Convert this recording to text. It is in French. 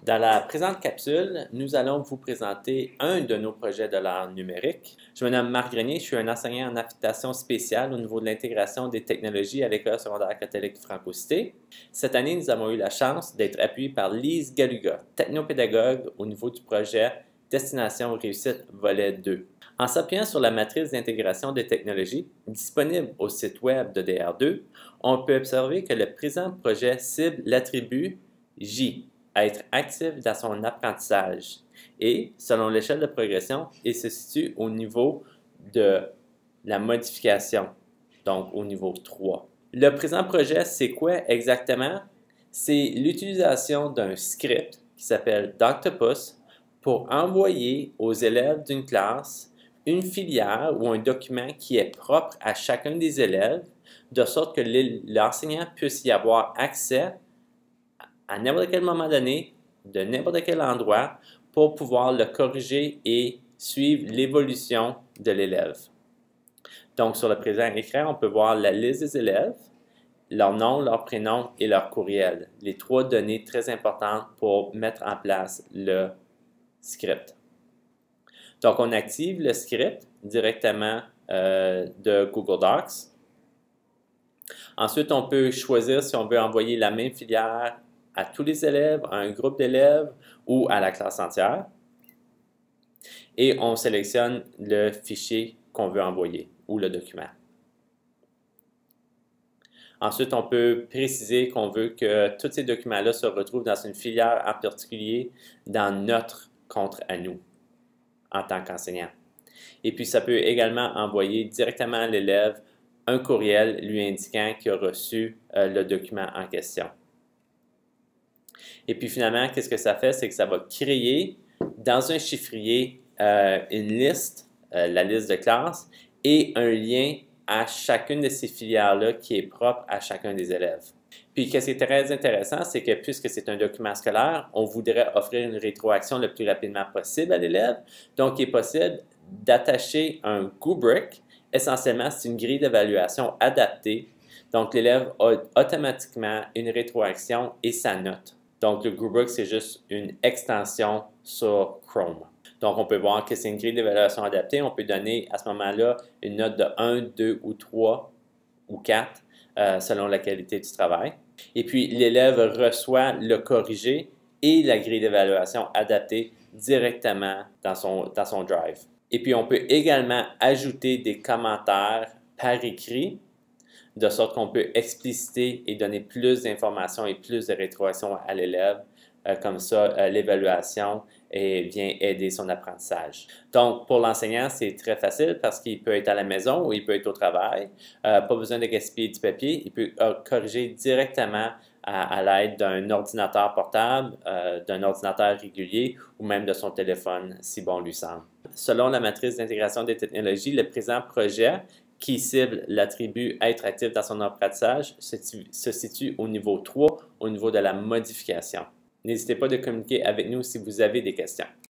Dans la présente capsule, nous allons vous présenter un de nos projets de l'art numérique. Je me nomme Marc Grenier, je suis un enseignant en affectation spéciale au niveau de l'intégration des technologies à l'École secondaire catholique Franco-Cité. Cette année, nous avons eu la chance d'être appuyés par Lise Galuga, technopédagogue au niveau du projet Destination Réussite Volet 2. En s'appuyant sur la matrice d'intégration des technologies disponible au site web de DR2, on peut observer que le présent projet cible l'attribut J, être actif dans son apprentissage. Et, selon l'échelle de progression, il se situe au niveau de la modification, donc au niveau 3. Le présent projet, c'est quoi exactement? C'est l'utilisation d'un script qui s'appelle Doctopus pour envoyer aux élèves d'une classe une filière ou un document qui est propre à chacun des élèves, de sorte que l'enseignant puisse y avoir accès à n'importe quel moment donné, de n'importe quel endroit, pour pouvoir le corriger et suivre l'évolution de l'élève. Donc, sur le présent écran, on peut voir la liste des élèves, leur nom, leur prénom et leur courriel. Les trois données très importantes pour mettre en place le script. Donc, on active le script directement de Google Docs. Ensuite, on peut choisir si on veut envoyer la même filière à tous les élèves, à un groupe d'élèves ou à la classe entière. Et on sélectionne le fichier qu'on veut envoyer ou le document. Ensuite, on peut préciser qu'on veut que tous ces documents-là se retrouvent dans une filière en particulier dans notre compte à nous en tant qu'enseignant. Et puis, ça peut également envoyer directement à l'élève un courriel lui indiquant qu'il a reçu le document en question. Et puis finalement, qu'est-ce que ça fait? C'est que ça va créer dans un chiffrier une liste, la liste de classe, et un lien à chacune de ces filières-là qui est propre à chacun des élèves. Puis, ce qui est très intéressant, c'est que puisque c'est un document scolaire, on voudrait offrir une rétroaction le plus rapidement possible à l'élève. Donc, il est possible d'attacher un rubric. Essentiellement, c'est une grille d'évaluation adaptée. Donc, l'élève a automatiquement une rétroaction et sa note. Donc, le rubric, c'est juste une extension sur Chrome. Donc, on peut voir que c'est une grille d'évaluation adaptée. On peut donner à ce moment-là une note de 1, 2 ou 3 ou 4 selon la qualité du travail. Et puis, l'élève reçoit le corrigé et la grille d'évaluation adaptée directement dans son Drive. Et puis, on peut également ajouter des commentaires par écrit, de sorte qu'on peut expliciter et donner plus d'informations et plus de rétroaction à l'élève. Comme ça, l'évaluation vient aider son apprentissage. Donc, pour l'enseignant, c'est très facile parce qu'il peut être à la maison ou il peut être au travail. Pas besoin de gaspiller du papier. Il peut corriger directement à l'aide d'un ordinateur portable, d'un ordinateur régulier ou même de son téléphone, si bon lui semble. Selon la matrice d'intégration des technologies, le présent projet qui cible l'attribut « être actif dans son apprentissage » se situe au niveau 3, au niveau de la modification. N'hésitez pas à communiquer avec nous si vous avez des questions.